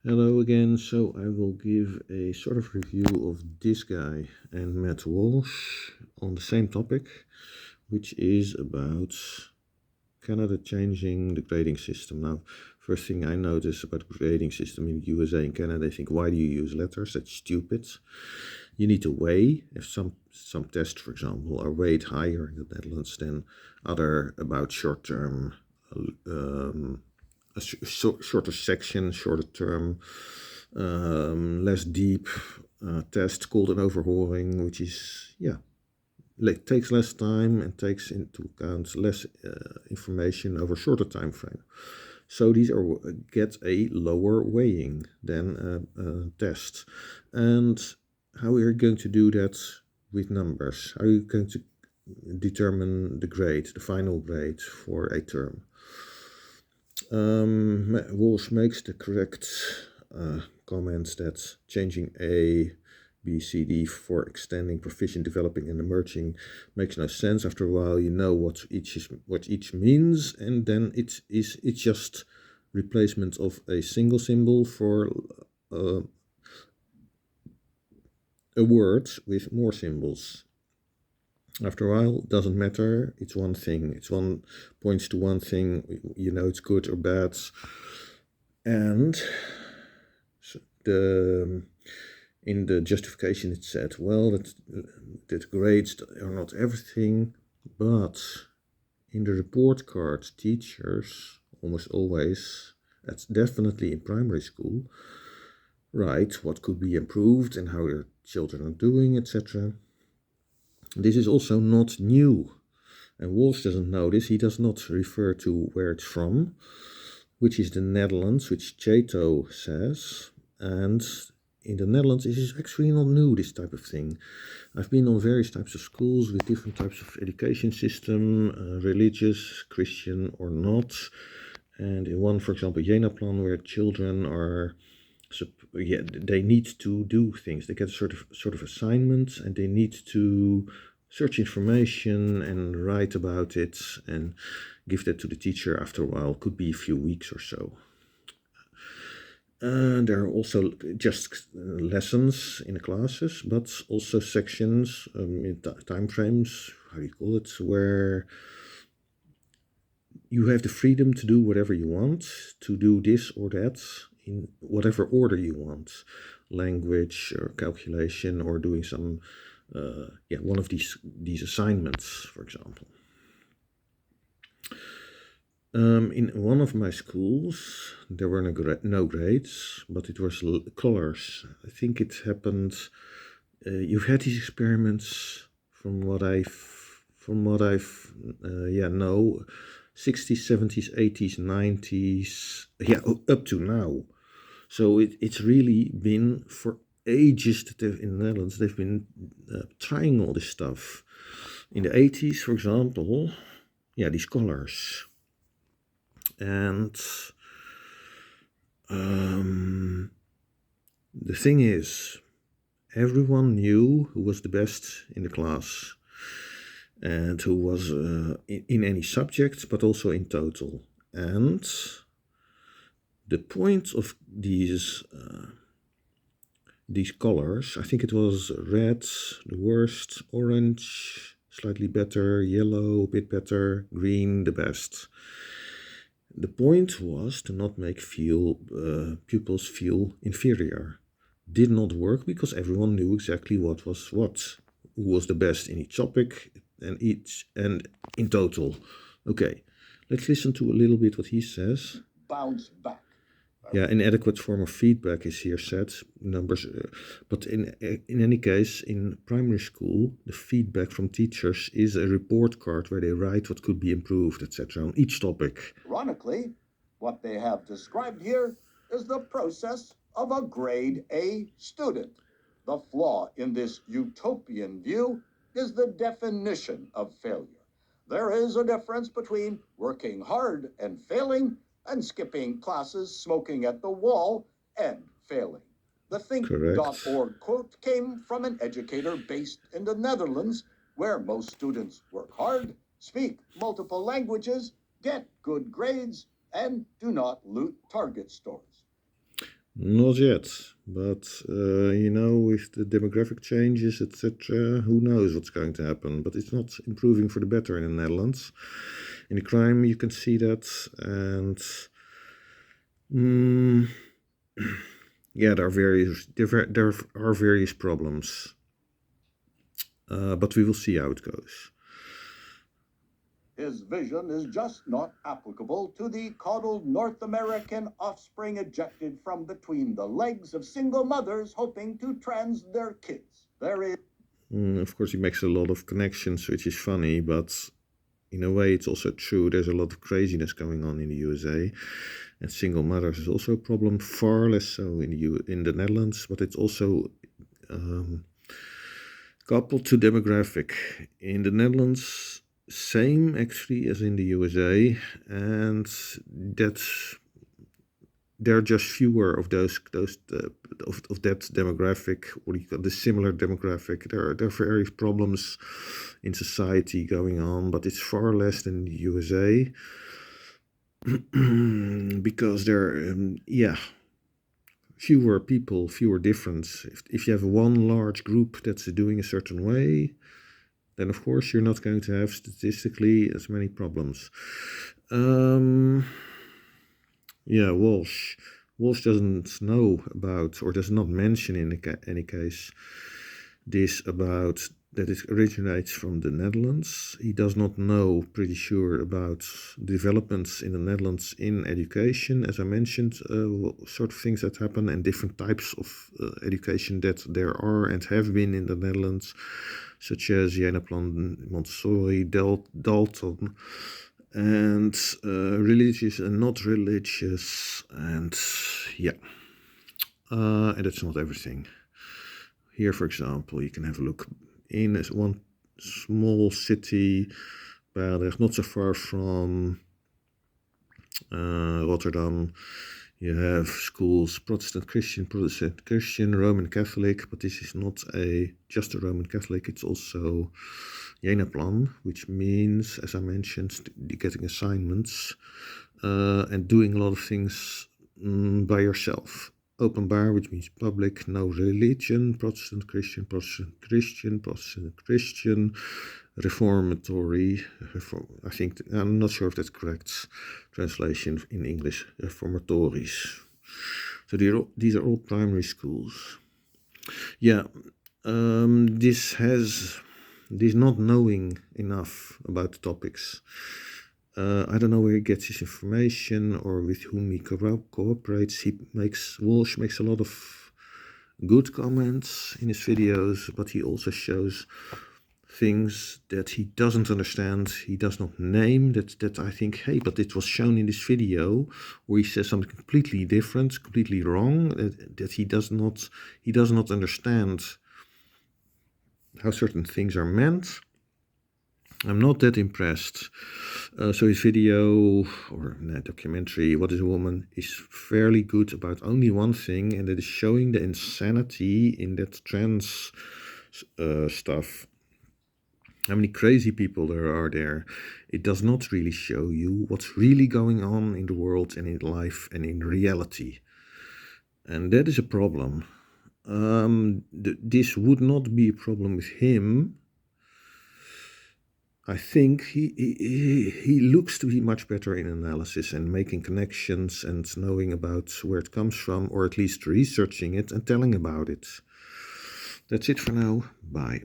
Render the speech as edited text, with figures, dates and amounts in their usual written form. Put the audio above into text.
Hello again. So I will give a sort of review of this guy and Matt Walsh on the same topic, which is about Canada changing the grading system. Now, first thing I notice about the grading system in the USA and Canada, I think, why do you use letters? That's stupid. You need to weigh. If some tests, for example, are weighed higher in the Netherlands than other about short-term a shorter section, shorter term, less deep test called an overhauling, which is, takes less time and takes into account less information over shorter time frame. So these get a lower weighing than tests. And how are you going to do that with numbers? How are you going to determine the grade, the final grade for a term? Walsh makes the correct comments that changing A, B, C, D for extending, proficient, developing, and emerging makes no sense. After a while, you know what each means, and then it's just replacement of a single symbol for a word with more symbols. After a while, it doesn't matter. It's one thing. Points to one thing. You know it's good or bad. And in the justification it said, well, that grades are not everything, but in the report card, teachers almost always, that's definitely in primary school, write what could be improved and how your children are doing, etc. This is also not new, and Walsh doesn't know this. He does not refer to where it's from, which is the Netherlands, which Chato says. And in the Netherlands, this is actually not new, this type of thing. I've been on various types of schools with different types of education system, religious, Christian or not. And in one, for example, Jenaplan, where children are, they need to do things. They get sort of assignments, and they need to search information and write about it and give that to the teacher after a while. Could be a few weeks or so. There are also just lessons in the classes, but also sections, in time frames, how do you call it, where you have the freedom to do whatever you want, to do this or that in whatever order you want, language or calculation or doing some, one of these assignments, for example. In one of my schools, there were no grades, but it was colors. I think it happened. You've had these experiments from what I've know, 60s, 70s, 80s, 90s, up to now. So it's really been for ages that in the Netherlands they've been trying all this stuff. In the 80s, for example, these colors. And the thing is, everyone knew who was the best in the class and who was in any subject, but also in total. And the point of these colors, I think it was red, the worst, orange, slightly better, yellow, a bit better, green, the best. The point was to not make pupils feel inferior. Did not work because everyone knew exactly what was what, who was the best in each topic and in total. Okay, let's listen to a little bit what he says. Bounce back. Inadequate form of feedback is here said, numbers, but in any case, in primary school, the feedback from teachers is a report card where they write what could be improved, etc. on each topic. Ironically, what they have described here is the process of a grade A student. The flaw in this utopian view is the definition of failure. There is a difference between working hard and failing and skipping classes, smoking at the wall, and failing. The Think.org quote came from an educator based in the Netherlands, where most students work hard, speak multiple languages, get good grades, and do not loot Target stores. Not yet, but with the demographic changes, etc., who knows what's going to happen? But it's not improving for the better in the Netherlands. In the crime, you can see that, and yeah, there are various problems, but we will see how it goes. His vision is just not applicable to the coddled North American offspring ejected from between the legs of single mothers hoping to trans their kids. There is. Of course, he makes a lot of connections, which is funny, but in a way, it's also true. There's a lot of craziness going on in the USA, and single mothers is also a problem. Far less so in the Netherlands, but it's also coupled to demographic. In the Netherlands, same actually as in the USA, and there are just fewer of those of that demographic, what do you call the similar demographic. There are various problems in society going on, but it's far less than the USA because there are fewer people, fewer difference. If you have one large group that's doing a certain way, then of course you're not going to have statistically as many problems. Walsh. Walsh doesn't know about, or does not mention in any case, this about that it originates from the Netherlands. He does not know, pretty sure, about developments in the Netherlands in education, as I mentioned, sort of things that happen, and different types of education that there are and have been in the Netherlands, such as Jenaplan, Montessori, Dalton, and religious and not religious, and and that's not everything. Here, for example, you can have a look in one small city, Barendrecht, not so far from Rotterdam. You have schools, Protestant Christian, Roman Catholic, but this is not just a Roman Catholic, it's also Jenaplan, which means, as I mentioned, getting assignments and doing a lot of things by yourself. Openbaar, which means public, no religion, Protestant Christian, reformatory. I think, I'm not sure if that's correct translation in English, reformatories. So these are all primary schools. This not knowing enough about the topics. I don't know where he gets his information or with whom he cooperates. Walsh makes a lot of good comments in his videos, but he also shows things that he doesn't understand, he does not name, that I think, hey, but it was shown in this video, where he says something completely different, completely wrong, that he does not understand how certain things are meant. I'm not that impressed. So his video, or documentary, What is a Woman, is fairly good about only one thing, and it is showing the insanity in that trans stuff. How many crazy people there are there. It does not really show you what's really going on in the world and in life and in reality. And that is a problem. This would not be a problem with him. I think he looks to be much better in analysis and making connections and knowing about where it comes from, or at least researching it and telling about it. That's it for now. Bye.